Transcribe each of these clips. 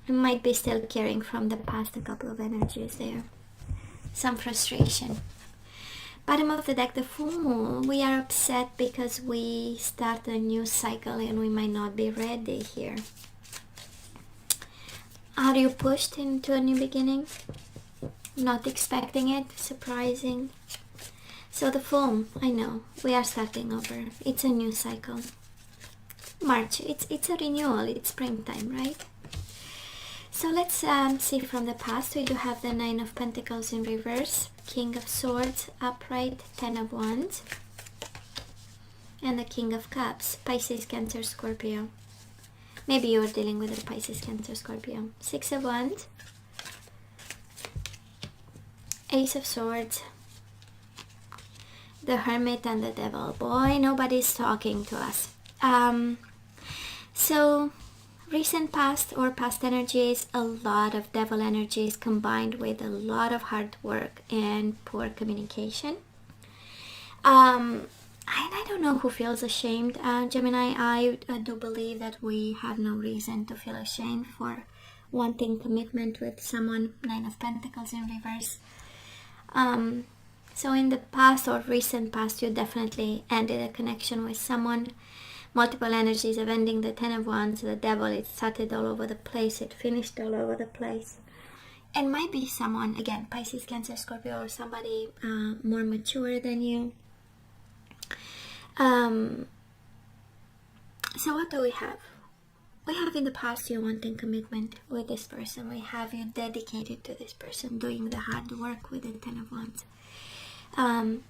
You might be still carrying from the past a couple of energies there. Some frustration. Bottom of the deck, the full moon. We are upset because we start a new cycle and we might not be ready here. Are you pushed into a new beginning? Not expecting it? Surprising? So the full, I know, we are starting over. It's a new cycle. March, it's a renewal, it's springtime, right? So let's see from the past. We do have the Nine of Pentacles in reverse, King of Swords upright, Ten of Wands, and the King of Cups, Pisces, Cancer, Scorpio. Maybe you're dealing with a Pisces, Cancer, Scorpio. Six of Wands, Ace of Swords, the Hermit, and the Devil. Boy, nobody's talking to us. So recent past or past energies, a lot of devil energies combined with a lot of hard work and poor communication. I don't know who feels ashamed. Gemini, I do believe that we have no reason to feel ashamed for wanting commitment with someone. Nine of Pentacles in reverse. So in the past or recent past, you definitely ended a connection with someone. Multiple energies of ending. The Ten of Wands, the Devil, it started all over the place, it finished all over the place. And might be someone, again, Pisces, Cancer, Scorpio, or somebody more mature than you. So what do we have? We have in the past you wanting commitment with this person. We have you dedicated to this person, doing the hard work with the Ten of Wands.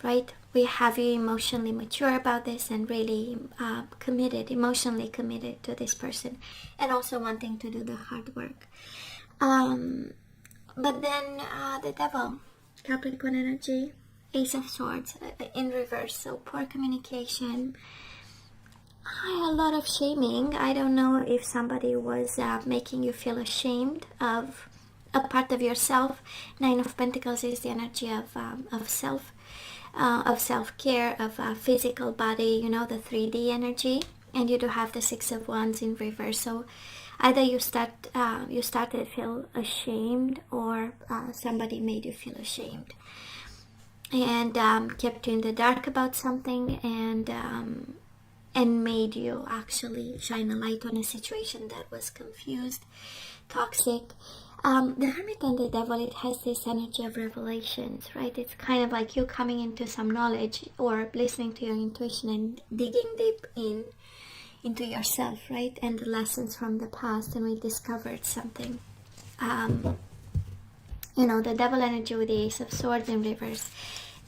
Right? We have you emotionally mature about this and really emotionally committed to this person, and also wanting to do the hard work. But then the Devil, Capricorn energy, Ace of Swords in reverse, so poor communication, a lot of shaming. I don't know if somebody was making you feel ashamed of a part of yourself. Nine of Pentacles is the energy of self-care, of physical body, you know, the 3D energy. And you do have the Six of Wands in reverse. So either you started to feel ashamed, or somebody made you feel ashamed and kept you in the dark about something, and made you actually shine a light on a situation that was confused, toxic. The Hermit and the Devil, it has this energy of revelations, right? It's kind of like you coming into some knowledge or listening to your intuition and digging deep into yourself, right? And the lessons from the past, and we discovered something. You know, the Devil energy with the Ace of Swords in reverse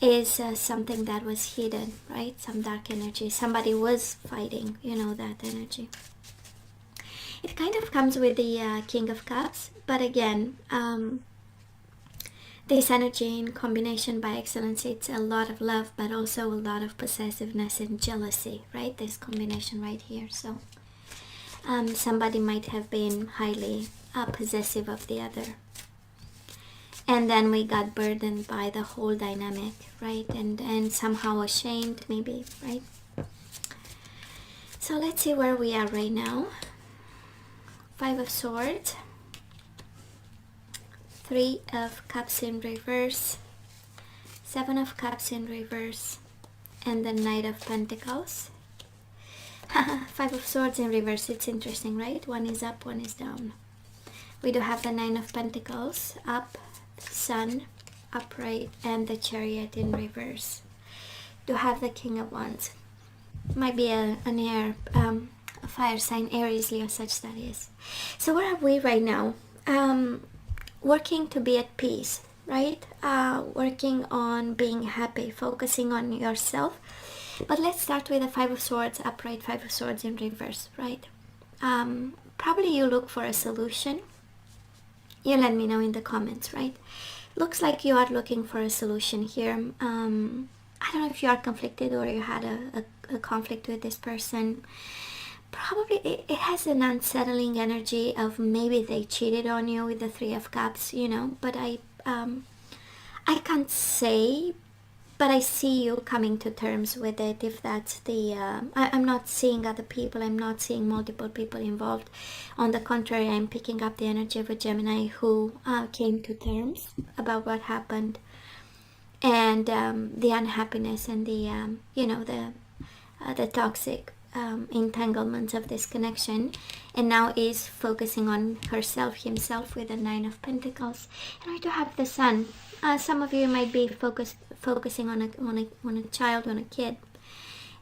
is something that was hidden, right? Some dark energy. Somebody was fighting, you know, that energy. It kind of comes with the King of Cups, but again, this energy in combination by excellence, it's a lot of love, but also a lot of possessiveness and jealousy, right? This combination right here. So somebody might have been highly possessive of the other. And then we got burdened by the whole dynamic, right? And somehow ashamed, maybe, right? So let's see where we are right now. Five of Swords, Three of Cups in reverse, Seven of Cups in reverse, and the Knight of Pentacles. Five of Swords in reverse, it's interesting, right? One is up, one is down. We do have the Nine of Pentacles up, Sun upright, and the Chariot in reverse. Do have the King of Wands. Might be an air, a fire sign, Aries, Leo, Sagittarius. So where are we right now? Working to be at peace, right? Working on being happy, focusing on yourself. But let's start with the Five of Swords upright, Five of Swords in reverse, right? Probably you look for a solution. You let me know in the comments, right? Looks like you are looking for a solution here. I don't know if you are conflicted or you had a conflict with this person. Probably it has an unsettling energy of maybe they cheated on you with the Three of Cups, you know, but I can't say but I see you coming to terms with it. If that's the I'm not seeing other people, I'm not seeing multiple people involved. On the contrary, I'm picking up the energy of a Gemini who came to terms about what happened, and the unhappiness and the the toxic entanglements of this connection, and now is focusing on himself with the Nine of Pentacles. And we do have the Sun. Some of you might be focusing on a child, on a kid,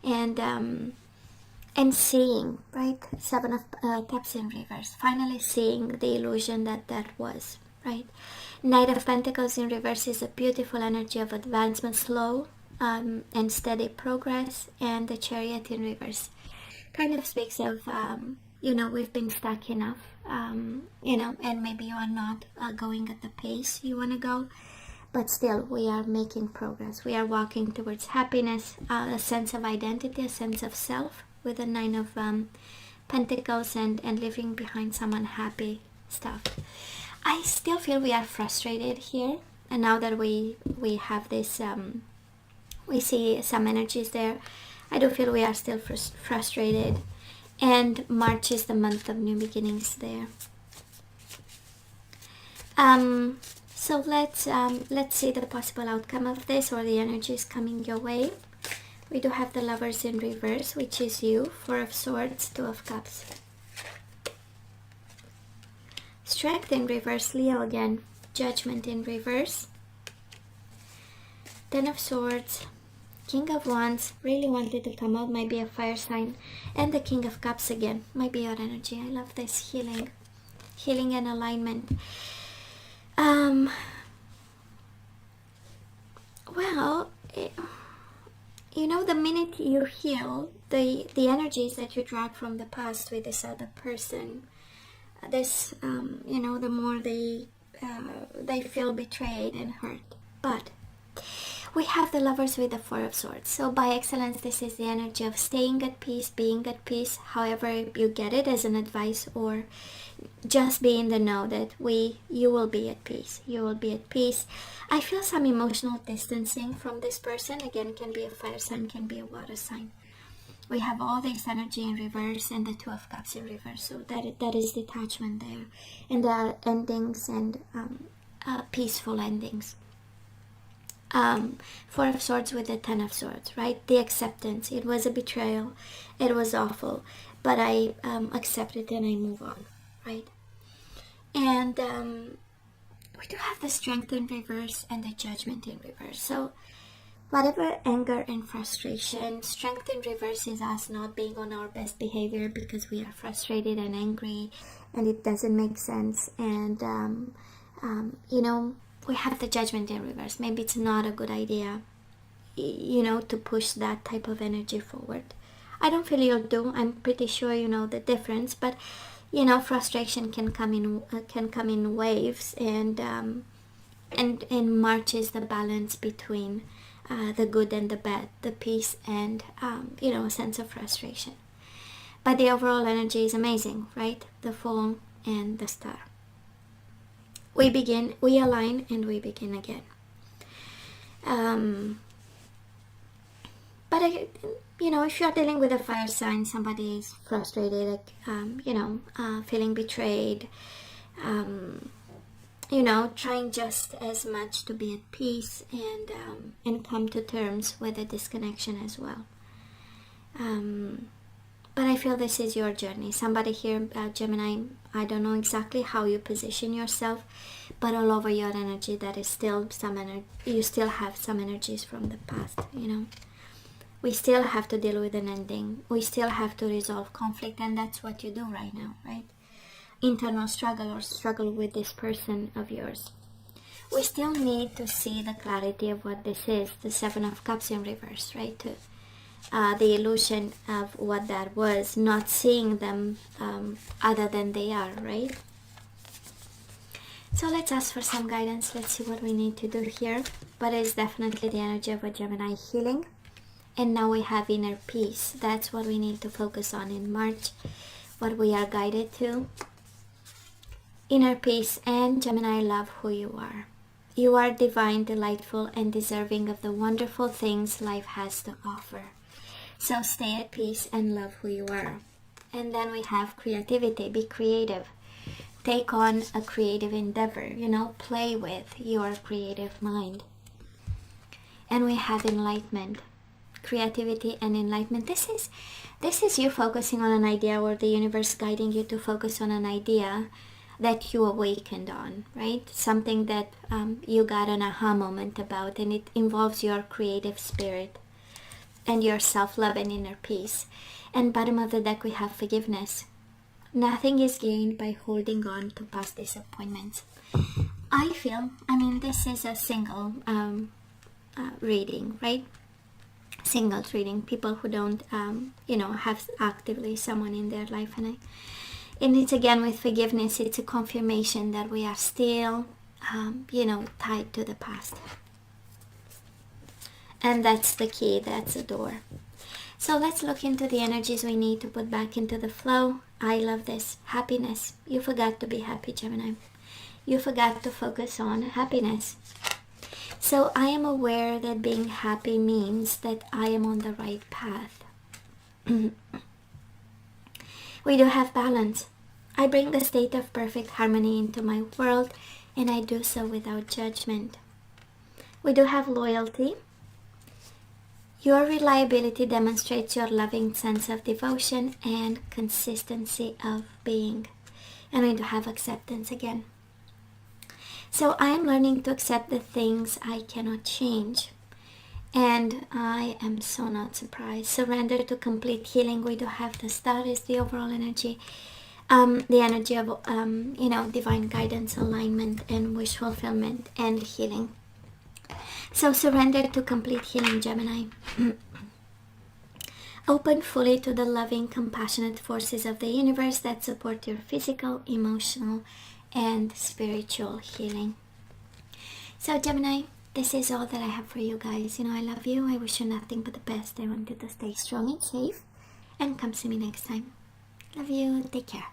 and seeing, right, Seven of Cups in reverse, finally seeing the illusion that was, right. Knight of Pentacles in reverse is a beautiful energy of advancement, slow and steady progress, and the Chariot in reverse kind of speaks of we've been stuck enough, and maybe you are not going at the pace you want to go, but still we are making progress. We are walking towards happiness, a sense of identity, a sense of self with the Nine of Pentacles, and leaving behind some unhappy stuff. I still feel we are frustrated here, and now that we have this we see some energies there, I do feel we are still frustrated, and March is the month of new beginnings there. So let's see the possible outcome of this, or the energies coming your way. We do have the Lovers in reverse, which is you. Four of Swords, Two of Cups. Strength in reverse, Leo again. Judgment in reverse. Ten of Swords, King of Wands, really wanted to come out, might be a fire sign, and the King of Cups again, might be your energy. I love this healing and alignment. Well, the minute you heal the energies that you drag from the past with this other person, this the more they feel betrayed and hurt. But we have the Lovers with the Four of Swords. So by excellence, this is the energy of staying at peace, being at peace, however you get it, as an advice, or just be in the know that you will be at peace. You will be at peace. I feel some emotional distancing from this person. Again, can be a fire sign, can be a water sign. We have all this energy in reverse, and the Two of Cups in reverse. So that is detachment there, and there are endings and peaceful endings. Four of Swords with the Ten of Swords, right? The acceptance. It was a betrayal. It was awful, but I accept it and I move on, right? And we do have the Strength in reverse and the Judgment in reverse. So whatever anger and frustration, Strength in reverse is us not being on our best behavior because we are frustrated and angry and it doesn't make sense. And we have the Judgment in reverse. Maybe it's not a good idea, to push that type of energy forward. I don't feel you'll do. I'm pretty sure you know the difference, but frustration can come in waves, and March is the balance between the good and the bad, the peace and a sense of frustration. But the overall energy is amazing, right? The Fool and the Star. We begin, we align, and we begin again. But if you're dealing with a fire sign, somebody is frustrated, feeling betrayed, trying just as much to be at peace and come to terms with a disconnection as well. But I feel this is your journey. Somebody here, Gemini, I don't know exactly how you position yourself, but all over your energy, that is still some energy. You still have some energies from the past, We still have to deal with an ending. We still have to resolve conflict, and that's what you do right now, right? Internal struggle, or struggle with this person of yours. We still need to see the clarity of what this is, the Seven of Cups in reverse, right? The illusion of what that was, not seeing them other than they are, right? So let's ask for some guidance. Let's see what we need to do here. But it's definitely the energy of a Gemini healing. And now we have inner peace. That's what we need to focus on in March. What we are guided to. Inner peace, and Gemini, love who you are. You are divine, delightful, and deserving of the wonderful things life has to offer. So stay at peace and love who you are. And then we have creativity. Be creative. Take on a creative endeavor. Play with your creative mind. And we have enlightenment. Creativity and enlightenment. This is you focusing on an idea, or the universe guiding you to focus on an idea that you awakened on, right? Something that you got an aha moment about, and it involves your creative spirit and your self-love and inner peace. And bottom of the deck we have forgiveness. Nothing is gained by holding on to past disappointments. I feel, this is a single reading, right? Singles reading, people who don't have actively someone in their life, and it's again with forgiveness. It's a confirmation that we are still tied to the past, and that's the key, that's the door. So let's look into the energies we need to put back into the flow. I love this. Happiness. You forgot to be happy, Gemini. You forgot to focus on happiness. So I am aware that being happy means that I am on the right path. We do have balance. I bring the state of perfect harmony into my world, and I do so without judgment. We do have loyalty. Your reliability demonstrates your loving sense of devotion and consistency of being. And we do have acceptance again. So I am learning to accept the things I cannot change. And I am so not surprised. Surrender to complete healing. We do have the star is the overall energy. The energy of, divine guidance, alignment, and wish fulfillment and healing. So surrender to complete healing, Gemini. Open fully to the loving, compassionate forces of the universe that support your physical, emotional, and spiritual healing. So Gemini, this is all that I have for you guys. I love you. I wish you nothing but the best. I want you to stay strong and safe. And come see me next time. Love you. Take care.